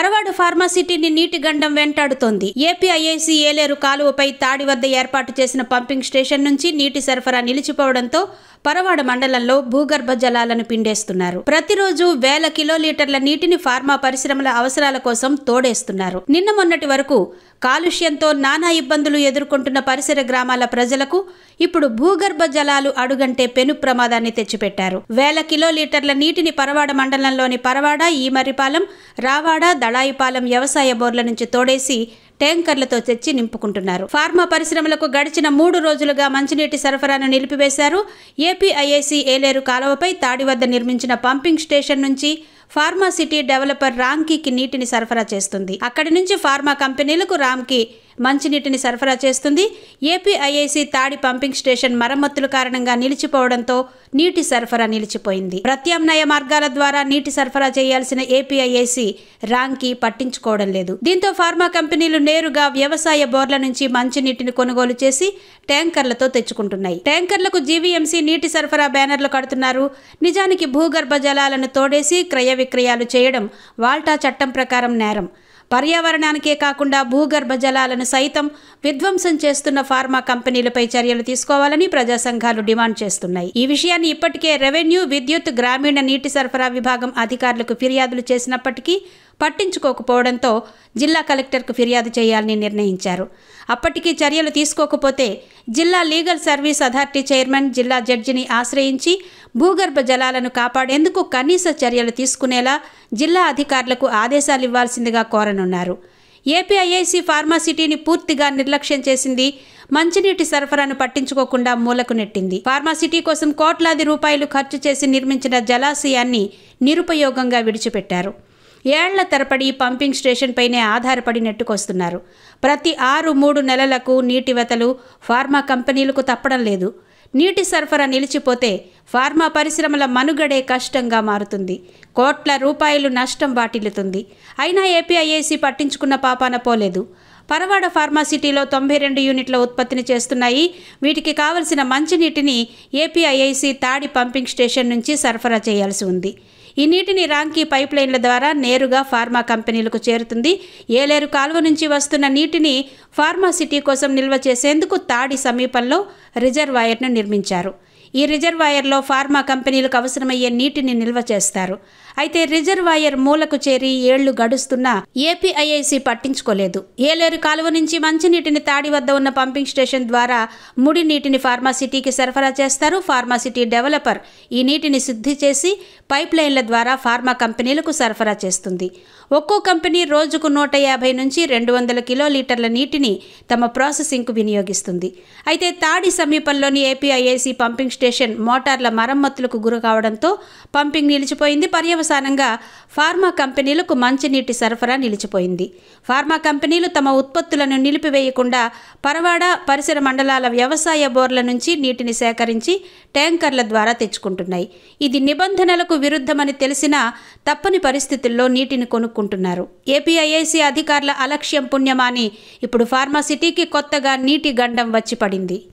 పరవాడ ఫార్మాసిటీని నీటి గండం వెంటాడుతోంది. ఏపీఐఐసీ ఏలేరు కాలువపై తాడి వద్ద ఏర్పాటు చేసిన పంపింగ్ స్టేషన్ నుంచి నీటి సరఫరా నిలిచిపోవడంతో పరవాడ మండలంలో భూగర్భ జలాలను పిండేస్తున్నారు. ప్రతిరోజు వేల కిలోలీటర్ల నీటిని ఫార్మా పరిశ్రమల అవసరాల కోసం తోడేస్తున్నారు. నిన్న మొన్నటి వరకు కాలుష్యంతో నానా ఇబ్బందులు ఎదుర్కొంటున్న పరిసర గ్రామాల ప్రజలకు ఇప్పుడు భూగర్భ జలాలు అడుగంటే పెను ప్రమాదాన్ని తెచ్చిపెట్టారు. వేల కిలోలీటర్ల నీటిని పరవాడ మండలంలోని పరవాడ, ఈమరిపాలెం, రావాడ, దళాయిపాలెం వ్యవసాయ బోర్ల నుంచి తోడేసి ట్యాంకర్లతో తెచ్చి నింపుకుంటున్నారు. ఫార్మా పరిశ్రమలకు గడిచిన 3 రోజులుగా మంచినీటి సరఫరాను నిలిపివేశారు. ఏపీఐఐసీ ఏలేరు కాలువపై తాడి వద్ద నిర్మించిన పంపింగ్ స్టేషన్ నుంచి ఫార్మా సిటీ డెవలపర్ రామ్కీకి నీటిని సరఫరా చేస్తుంది. అక్కడి నుంచి ఫార్మా కంపెనీలకు రామ్కీ మంచినీటిని సరఫరా చేస్తుంది. ఏపీఐఐసీ తాడి పంపింగ్ స్టేషన్ మరమ్మతుల కారణంగా నిలిచిపోవడంతో నీటి సరఫరా నిలిచిపోయింది. ప్రత్యామ్నాయ మార్గాల ద్వారా నీటి సరఫరా చేయాల్సిన ఏపీఐఐసీ రామ్కీ పట్టించుకోవడం లేదు. దీంతో ఫార్మా కంపెనీలు నేరుగా వ్యవసాయ బోర్ల నుంచి మంచినీటిని కొనుగోలు చేసి ట్యాంకర్లతో తెచ్చుకుంటున్నాయి. ట్యాంకర్లకు జీవీఎంసీ నీటి సరఫరా బ్యానర్లు కడుతున్నారు. నిజానికి భూగర్భ జలాలను తోడేసి క్రయ విక్రయాలు చేయడం వాల్టా చట్టం ప్రకారం నేరం. పర్యావరణానికే కాకుండా భూగర్భ జలాలను సైతం విధ్వంసం చేస్తున్న ఫార్మా కంపెనీలపై చర్యలు తీసుకోవాలని ప్రజా సంఘాలు డిమాండ్ చేస్తున్నాయి. ఈ విషయాన్ని ఇప్పటికే రెవెన్యూ, విద్యుత్, గ్రామీణ నీటి సరఫరా విభాగం అధికారులకు ఫిర్యాదులు చేసినప్పటికీ పట్టించుకోకపోవడంతో జిల్లా కలెక్టర్కు ఫిర్యాదు చేయాలని నిర్ణయించారు. అప్పటికీ చర్యలు తీసుకోకపోతే జిల్లా లీగల్ సర్వీస్ అథారిటీ చైర్మన్ జిల్లా జడ్జిని ఆశ్రయించి భూగర్భ జలాలను కాపాడేందుకు కనీస చర్యలు తీసుకునేలా జిల్లా అధికారులకు ఆదేశాలు ఇవ్వాల్సిందిగా కోరనున్నారు. ఏపీఐఐసీ ఫార్మాసిటీని పూర్తిగా నిర్లక్ష్యం చేసింది. మంచినీటి సరఫరాను పట్టించుకోకుండా మూలకు నెట్టింది. ఫార్మాసిటీ కోసం కోట్లాది రూపాయలు ఖర్చు చేసి నిర్మించిన జలాశయాన్ని నిరుపయోగంగా విడిచిపెట్టారు. ఏళ్ల తరబడి పంపింగ్ స్టేషన్ పైనే ఆధారపడి నెట్టుకొస్తున్నారు. ప్రతి 6-3 నెలలకు నీటి వెతలు ఫార్మా కంపెనీలకు తప్పడం లేదు. నీటి సరఫరా నిలిచిపోతే ఫార్మా పరిశ్రమల మనుగడే కష్టంగా మారుతుంది. కోట్ల రూపాయలు నష్టం వాటిల్లుతుంది. అయినా ఏపీఐఐసీ పట్టించుకున్న పాపాన పోలేదు. పరవాడ ఫార్మాసిటీలో 92 యూనిట్ల ఉత్పత్తిని చేస్తున్నాయి. వీటికి కావలసిన మంచినీటిని ఏపీఐఐసీ తాడి పంపింగ్ స్టేషన్ నుంచి సరఫరా చేయాల్సి ఉంది. ఈ నీటిని రాంకీ పైప్ లైన్ల ద్వారా నేరుగా ఫార్మా కంపెనీలకు చేరుతుంది. ఏలేరు కాలువ నుంచి వస్తున్న నీటిని ఫార్మా సిటీ కోసం నిల్వ చేసేందుకు తాడి సమీపంలో రిజర్వాయర్ను నిర్మించారు. ఈ రిజర్వాయర్లో ఫార్మా కంపెనీలకు అవసరమయ్యే నీటిని నిల్వ చేస్తారు. అయితే రిజర్వాయర్ మూలకు చేరి ఏళ్లు గడుస్తున్నా ఏపీఐఐసీ పట్టించుకోలేదు. ఏలేరు కాలువ నుంచి మంచినీటిని తాడి వద్ద ఉన్న పంపింగ్ స్టేషన్ ద్వారా ముడి నీటిని ఫార్మాసిటీకి సరఫరా చేస్తారు. ఫార్మాసిటీ డెవలపర్ ఈ నీటిని శుద్ధి చేసి పైప్ లైన్ల ద్వారా ఫార్మా కంపెనీలకు సరఫరా చేస్తుంది. ఒక్కో కంపెనీ రోజుకు 150 నుంచి 200 కిలోలీటర్ల నీటిని తమ ప్రాసెసింగ్కు వినియోగిస్తుంది. అయితే తాడి సమీపంలోని ఏపీఐఐసీ పంపింగ్ స్టేషన్ మోటార్ల మరమ్మతులకు గురి కావడంతో పంపింగ్ నిలిచిపోయింది. పర్యవసానంగా ఫార్మా కంపెనీలకు మంచినీటి సరఫరా నిలిచిపోయింది. ఫార్మా కంపెనీలు తమ ఉత్పత్తులను నిలిపివేయకుండా పరవాడ, పరిసర మండలాల వ్యవసాయ బోర్ల నుంచి నీటిని సేకరించి ట్యాంకర్ల ద్వారా తెచ్చుకుంటున్నాయి. ఇది నిబంధనలకు విరుద్ధమని తెలిసినా తప్పని పరిస్థితుల్లో నీటిని కొనుక్కుంటున్నారు. ఏపీఐఐసీ అధికారుల అలక్ష్యం పుణ్యమాని ఇప్పుడు ఫార్మాసిటీకి కొత్తగా నీటి గండం వచ్చి పడింది.